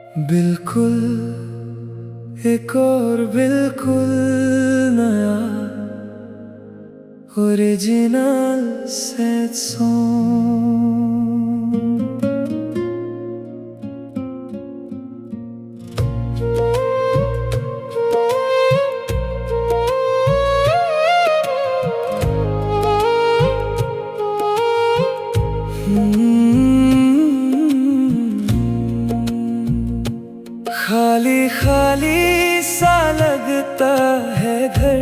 बिल्कुल एक और बिल्कुल नया ओरिजिनल सैड सॉन्ग। खाली खाली सा लगता है घर,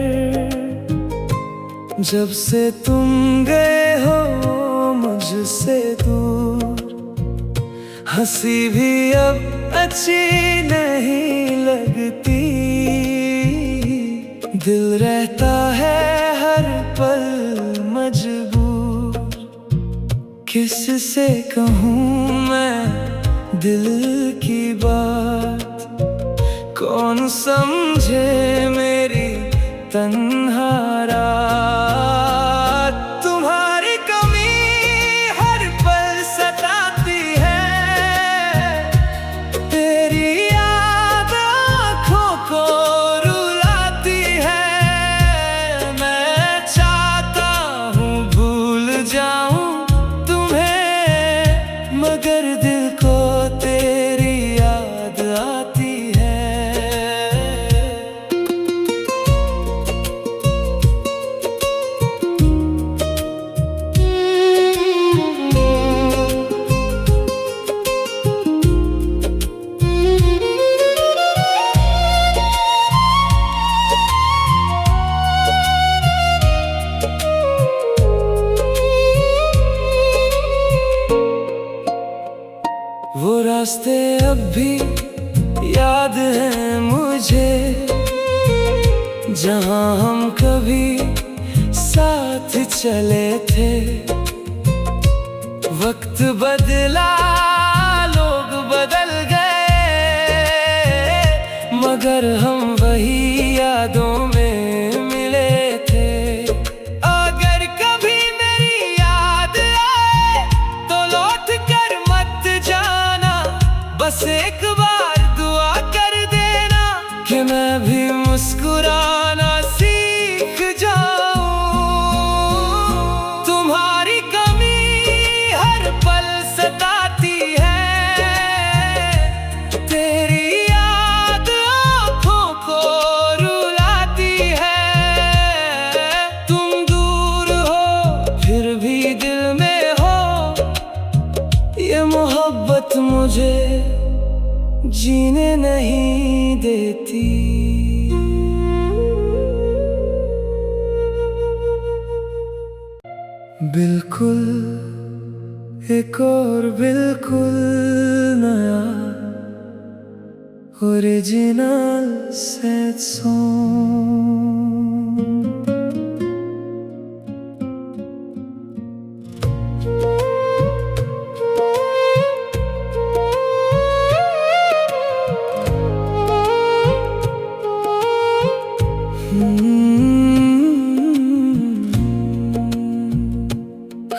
जब से तुम गए हो मुझसे दूर। हंसी भी अब अच्छी नहीं लगती, दिल रहता है हर पल मजबूर। किससे कहूँ मैं दिल की बात, कौन समझे मेरी तन्हा रात। तुम्हारी कमी हर पल सताती है, तेरी याद आँखों को रुलाती है। मैं चाहता हूँ भूल जाऊं तुम्हें, मगर दिल को तेरी याद आती है। वो रास्ते अब भी याद हैं मुझे, जहाँ हम कभी साथ चले थे। वक्त बदला, लोग बदल गए, मगर हम वही यादों में मिले थे। अगर कभी मेरी याद आए तो लौट कर मत जाना, बस एक बार दुआ कर देना कि मैं भी मुस्कुराना सीख जाऊं। तुम्हारी कमी हर पल सताती है, तेरी याद आँखों को रुलाती है। तुम दूर हो फिर भी दिल में हो, ये मोहब्बत मुझे जीने नहीं देती। बिल्कुल एक और बिल्कुल नया ओरिजिनल सैड सॉन्ग।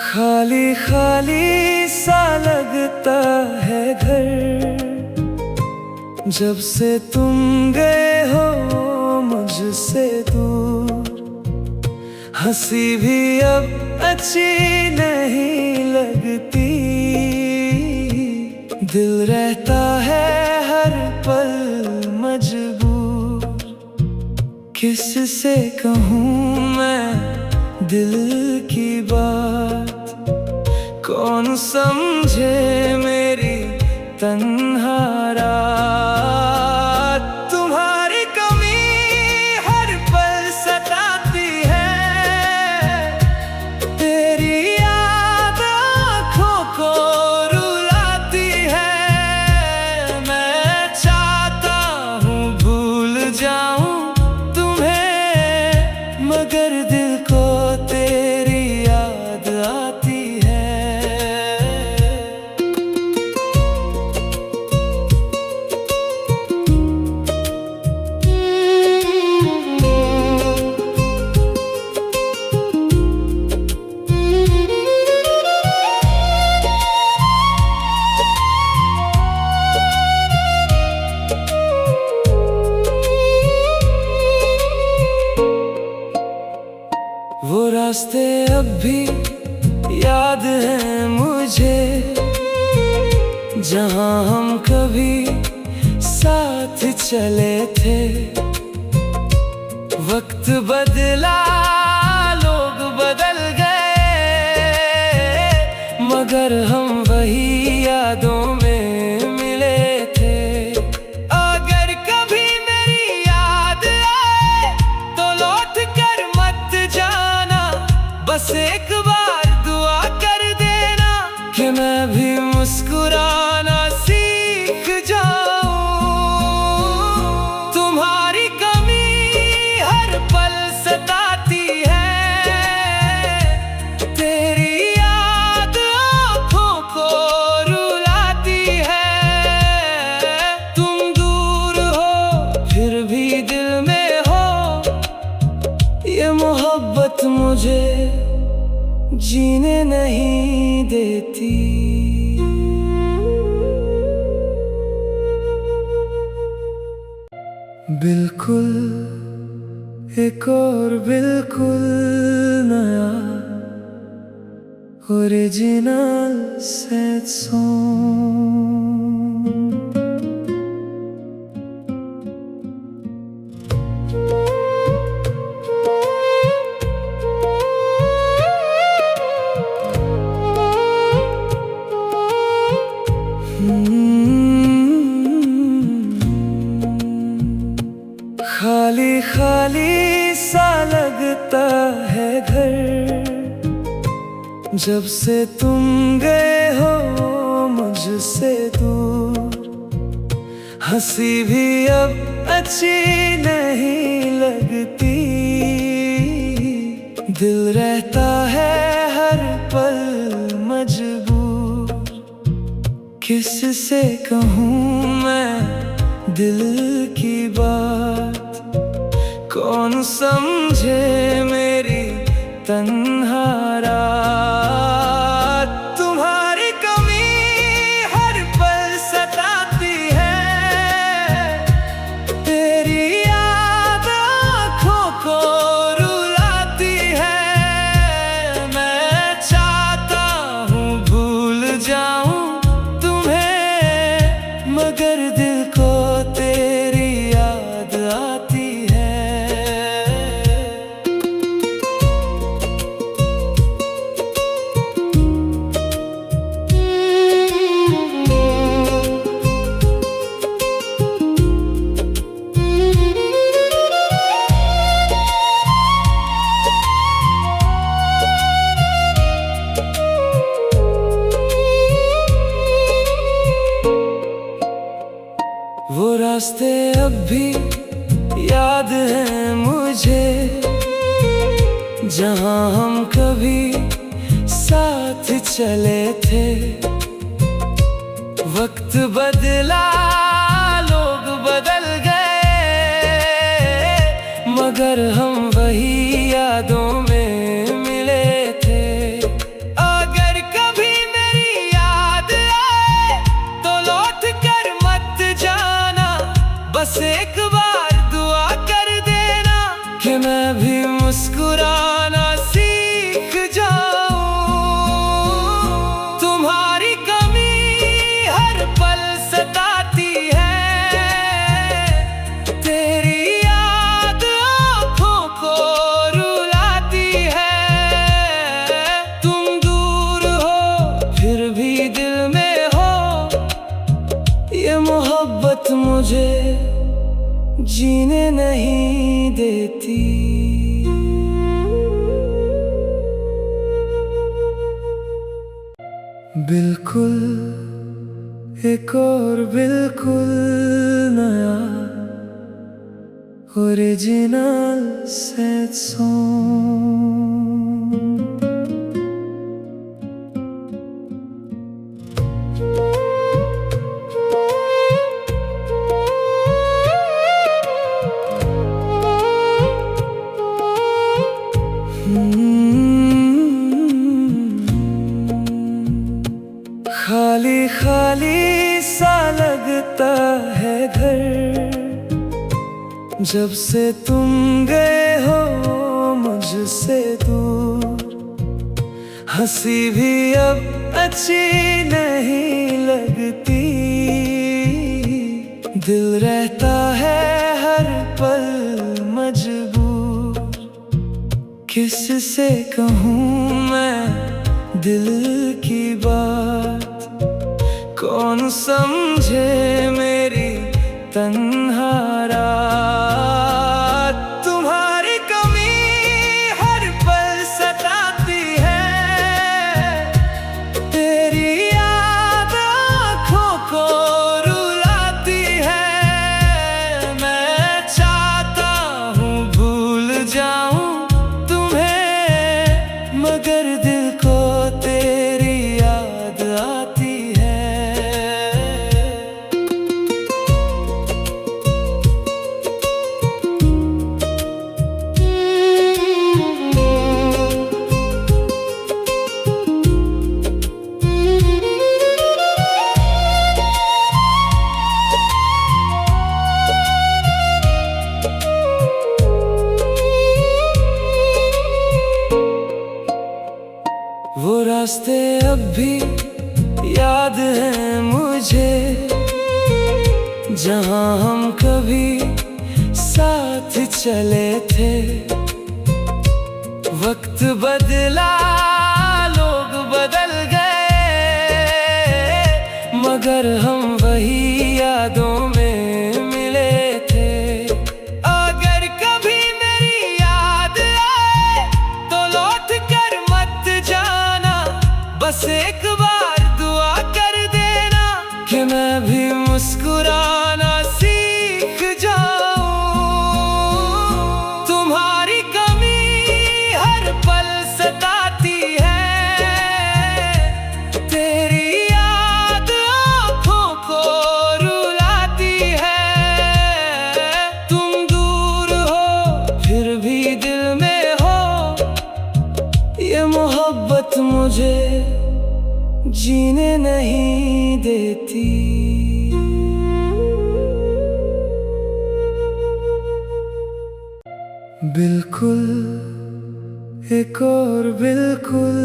खाली खाली सा लगता है घर, जब से तुम गए हो मुझसे दूर। हंसी भी अब अच्छी नहीं लगती, दिल रहता है हर पल मजबूर। किससे कहूँ मैं दिल की बात, कौन समझे मेरी तन्हा रात। तुम्हारी कमी हर पल सताती है, तेरी याद आँखों को रुलाती है। मैं चाहता हूँ भूल जाऊं तुम्हें, मगर दिल को तेरी याद आती है। जहाँ हम कभी साथ चले थे। वक्त बदला, लोग बदल गए, मगर हम वही यादों में मिले थे। अगर कभी मेरी याद आए तो लौट कर मत जाना, बस एक बार दुआ कर देना कि मैं भी मुस्कुराना सीख जाऊं। तुम्हारी कमी हर पल सताती है, तेरी याद आँखों को रुलाती है। तुम दूर हो फिर भी दिल में हो, ये मोहब्बत मुझे जीने नहीं देती। बिल्कुल एक और बिल्कुल नया ओरिजिनल सैड सॉन्ग। खाली खाली सा लगता है घर, जब से तुम गए हो मुझसे दूर। हंसी भी अब अच्छी नहीं लगती, दिल रहता है हर पल मजबूर। किससे कहूँ मैं दिल की बात, कौन समझे मेरी तन्हा रात। तुम्हारी कमी हर पल सताती है, तेरी याद आँखों को रुलाती है। मैं चाहता हूँ भूल जाऊं तुम्हें, मगर दिल को तेरी याद आती है। वो रास्ते अब भी याद हैं मुझे, जहाँ हम कभी साथ चले थे। वक्त बदला, लोग बदल गए, मगर हम वही यादों में मिले थे। अगर कभी मेरी याद आए तो लौट कर मत जाना, बस एक बार दुआ कर देना कि मैं भी मुस्कुराना सीख जाऊं। तुम्हारी कमी हर पल सताती है, तेरी याद आँखों को रुलाती है। तुम दूर हो फिर भी दिल में हो, ये मोहब्बत मुझे जीने नहीं देती। बिल्कुल एक और बिल्कुल नया ओरिजिनल सैड सॉन्ग। खाली खाली सा लगता है घर, जब से तुम गए हो मुझसे दूर। हंसी भी अब अच्छी नहीं लगती, दिल रहता है हर पल मजबूर, किससे कहूँ मैं दिल की बात। कौन समझे मेरी तन्हा रात। तुम्हारी कमी हर पल सताती है, तेरी याद आँखों को रुलाती है। मैं चाहता हूँ भूल जाऊं तुम्हें, मगर दिल को तेरी याद आती है। वो रास्ते अब भी याद हैं मुझे, जहाँ हम कभी साथ चले थे। वक्त बदला, लोग बदल गए, मगर हम वही यादों में मिले थे। अगर कभी मेरी याद आए तो लौट कर मत जाना, बस एक बार दुआ कर देना कि मैं भी मुस्कुराना सीख जाऊं। तुम्हारी कमी हर पल सताती है, तेरी याद आँखों को रुलाती है। तुम दूर हो फिर भी दिल में हो, ये मोहब्बत मुझे जीने नहीं देती। बिल्कुल एक और बिल्कुल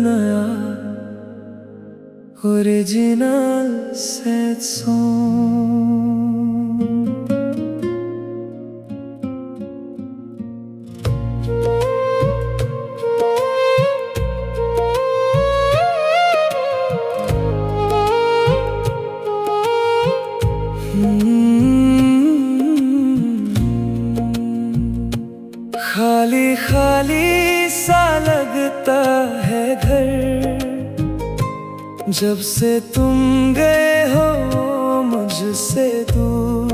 नया ओरिजिनल सैड सॉन्ग। खाली खाली सा लगता है घर, जब से तुम गए हो मुझसे दूर।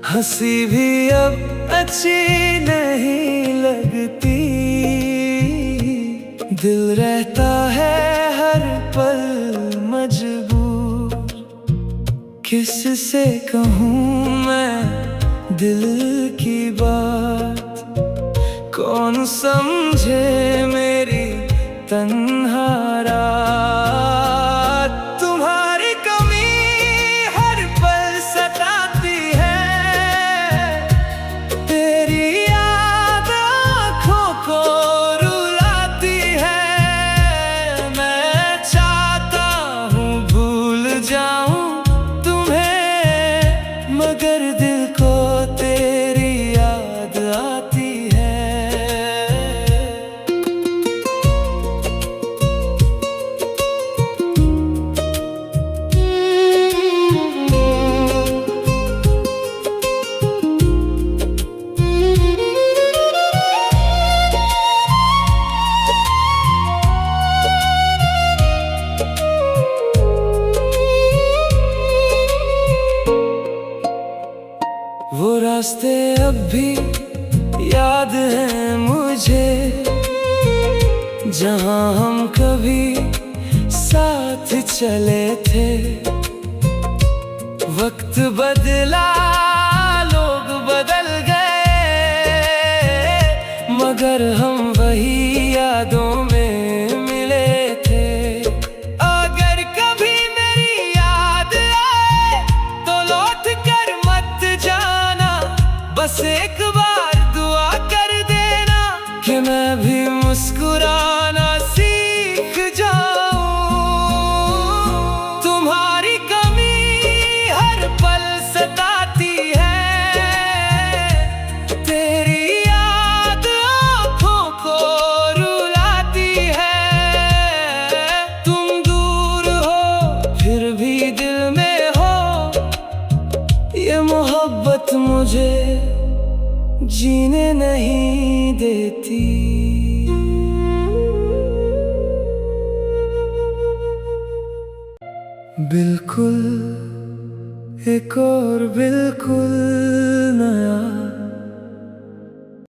हंसी भी अब अच्छी नहीं लगती, दिल रहता है हर पल मजबूर। किससे कहूँ मैं दिल की बात। कौन समझे मेरी तन्हा रात। तुम्हारी कमी हर पल सताती है, तेरी याद आँखों को रुलाती है। मैं चाहता हूँ भूल जाऊं तुम्हें, मगर दिल को तेरी याद आती है। वो रास्ते अब भी याद हैं मुझे, जहाँ हम कभी साथ चले थे। वक्त बदला, लोग बदल गए, मगर हम वही यादों में मिले थे। अगर कभी मेरी याद आए तो लौट कर मत जाना, बस एक बार दुआ कर देना कि मैं भी मुस्कुराना सीख जाऊं। तुम्हारी कमी हर पल मुझे जीने नहीं देती। बिल्कुल एक और बिल्कुल नया